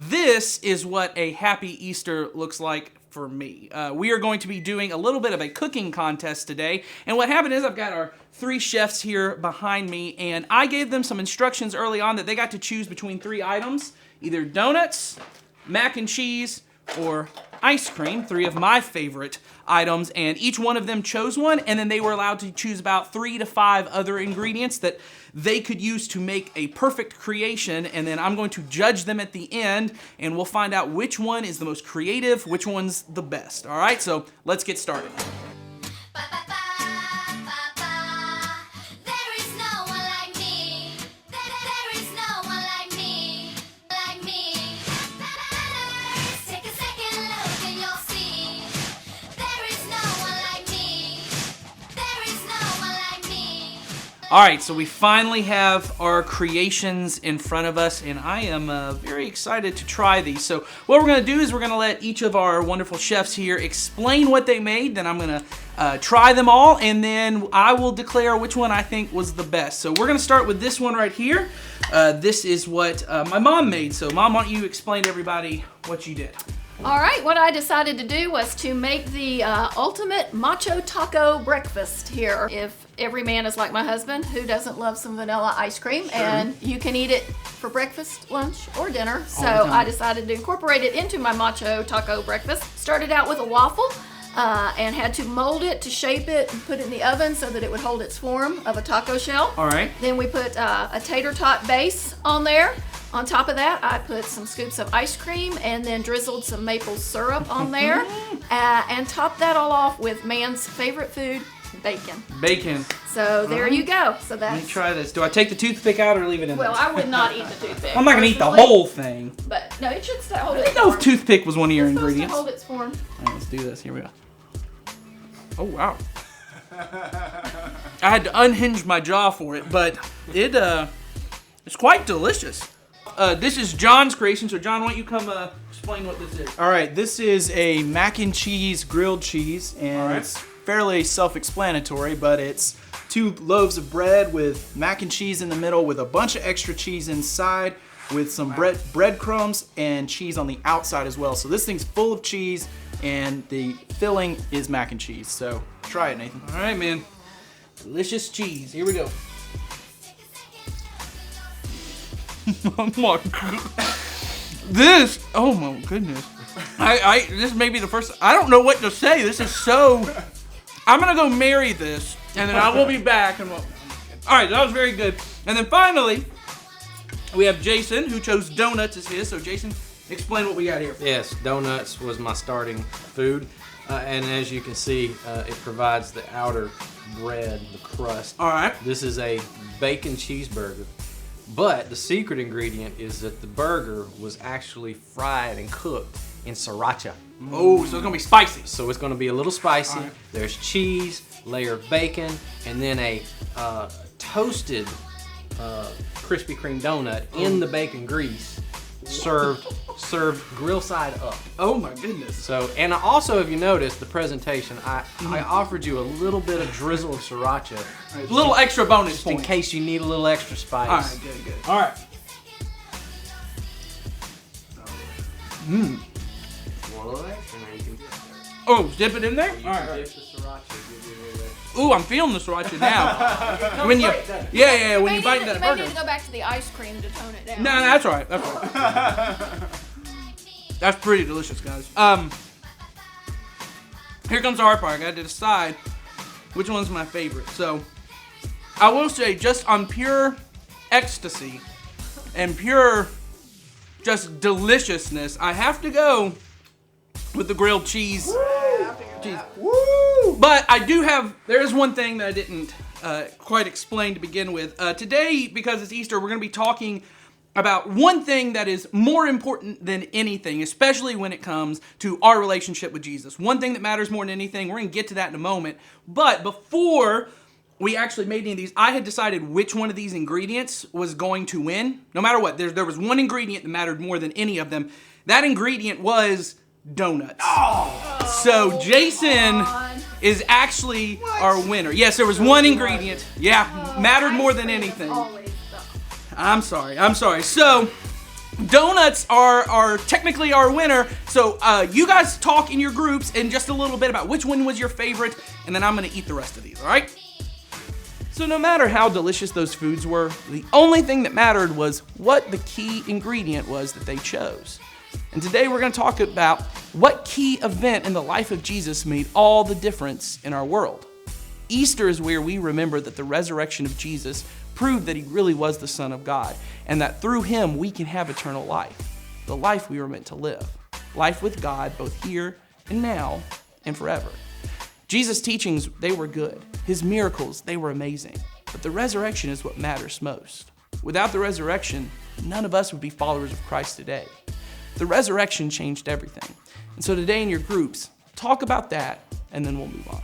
This is what a happy Easter looks like for me. We are going to be doing a little bit of a cooking contest today, and what happened is I've got our 3 chefs here behind me, and I gave them some instructions early on that they got to choose between 3 items, either donuts, mac and cheese, or ice cream, 3 of my favorite items, and each one of them chose one, and then they were allowed to choose about 3 to 5 other ingredients that they could use to make a perfect creation, and then I'm going to judge them at the end, and we'll find out which one is the most creative, which one's the best. All right, so let's get started. All right, so we finally have our creations in front of us, and I am very excited to try these. So what we're gonna do is we're gonna let each of our wonderful chefs here explain what they made, then I'm gonna try them all, and then I will declare which one I think was the best. So we're gonna start with this one right here. This is what my mom made. So Mom, why don't you explain to everybody what you did? All right, what I decided to do was to make the ultimate macho taco breakfast here. If every man is like my husband, who doesn't love some vanilla ice cream, Sure. And you can eat it for breakfast, lunch, or dinner. So I decided to incorporate it into my macho taco breakfast. Started out with a waffle and had to mold it to shape it and put it in the oven so that it would hold its form of a taco shell. All right. Then we put a tater tot base on there. On top of that, I put some scoops of ice cream and then drizzled some maple syrup on there and topped that all off with man's favorite food, bacon. Bacon. So there you go. So Let me that's, try this. Do I take the toothpick out or leave it in well, there? I would not eat the toothpick. I'm not gonna eat the personally, whole thing. But no, it should stay hold I its didn't know form. if toothpick was one of your It's supposed to ingredients. hold its form. All right, let's do this. Here we go. Oh, wow. I had to unhinge my jaw for it, but it's quite delicious. This is John's creation, so John, why don't you come explain what this is? All right, this is a mac and cheese grilled cheese, and All right. it's fairly self-explanatory, but it's 2 loaves of bread with mac and cheese in the middle with a bunch of extra cheese inside with some breadcrumbs and cheese on the outside as well. So this thing's full of cheese, and the filling is mac and cheese. So try it, Nathan. All right, man. Delicious cheese. Here we go. Oh my god. This, oh my goodness. This may be the first, I don't know what to say. This is so, I'm gonna go marry this, and then I will be back. And all right, that was very good. And then finally, we have Jason, who chose donuts as his. So Jason, explain what we got here. Yes, donuts was my starting food, and as you can see, it provides the outer bread, the crust. All right. This is a bacon cheeseburger, but the secret ingredient is that the burger was actually fried and cooked in sriracha. Oh, so it's gonna be spicy. So it's going to be a little spicy. All right. There's cheese, layer of bacon, and then a toasted Krispy Kreme donut in the bacon grease, served grill side up. Oh my goodness. So, and also, if you notice the presentation, I offered you a little bit of drizzle of sriracha, A little extra bonus just in point. case you need a little extra spice. All right, good, good. All right. Want a little extra? Now you can Oh, dip it in there? All right. dip the sriracha, give you a little extra. Ooh, I'm feeling the sriracha now. When you, yeah, when you bite into that You may need burger. to go back to the ice cream to tone it down. No, that's all right. That's all right. That's pretty delicious, guys. Here comes the hard part. I got to decide which one's my favorite. So, I will say, just on pure ecstasy and pure just deliciousness, I have to go with the grilled cheese. Cheese. But I do have, there is one thing that I didn't quite explain to begin with. Today, because it's Easter, we're going to be talking about one thing that is more important than anything, especially when it comes to our relationship with Jesus. One thing that matters more than anything. We're going to get to that in a moment. But before we actually made any of these, I had decided which one of these ingredients was going to win. No matter what, there was one ingredient that mattered more than any of them. That ingredient was donuts. Oh. So Jason is actually our winner. Yes, there was one ingredient. Yeah, mattered more than anything. I'm sorry. So donuts are technically our winner. So you guys talk in your groups in just a little bit about which one was your favorite, and then I'm gonna eat the rest of these, all right? So no matter how delicious those foods were, the only thing that mattered was what the key ingredient was that they chose. And today we're gonna talk about what key event in the life of Jesus made all the difference in our world. Easter is where we remember that the resurrection of Jesus proved that he really was the Son of God, and that through him we can have eternal life, the life we were meant to live, life with God both here and now and forever. Jesus' teachings, they were good. His miracles, they were amazing. But the resurrection is what matters most. Without the resurrection, none of us would be followers of Christ today. The resurrection changed everything. And so today in your groups, talk about that, and then we'll move on.